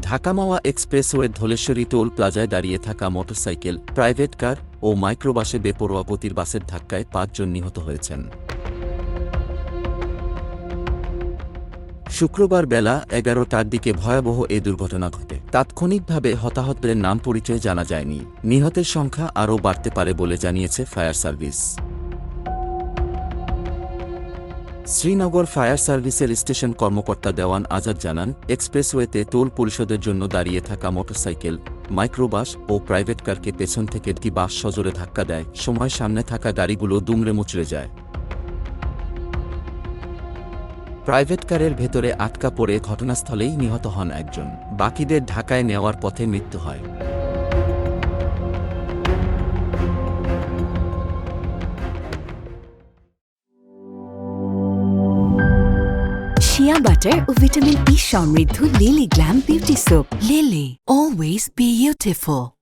ঢাকা-মাওয়া expressway Dhaleshwari toll প্লাজায় দাঁড়িয়ে থাকা মোটরসাইকেল, প্রাইভেট কার ও মাইক্রোবাসে বেপরোয়া গতির বাসের ধাক্কায় ৫ জন নিহত হয়েছেন। শুক্রবার বেলা ১১টার দিকে ভয়াবহ এ দুর্ঘটনা ঘটে। তাৎক্ষণিকভাবে হতাহতদের নাম পরিচয় জানা যায়নি। নিহতের সংখ্যা আরও বাড়তে পারে বলে জানিয়েছে ফায়ার সার্ভিস। শ্রীনগর ফায়ার সার্ভিসের স্টেশন কর্মকর্তা দেওয়ান আজাদ জানান, এক্সপ্রেসওয়েতে টোল পরিশোধের জন্য দাঁড়িয়ে থাকা মোটরসাইকেল, মাইক্রোবাস ও প্রাইভেট কারকে পেছন থেকে একটি বাস সজোরে ধাক্কা দেয়। সময় সামনে থাকা গাড়িগুলো দুমড়ে মুচড়ে যায়। প্রাইভেট কারের ভেতরে আটকা পড়ে ঘটনাস্থলেই নিহত হন একজন। বাকিদের ঢাকায় নেওয়ার পথে মৃত্যু হয়। শিয়া বাটার ও ভিটামিন ই সমৃদ্ধ lily glam beauty soap. Lily, always beautiful.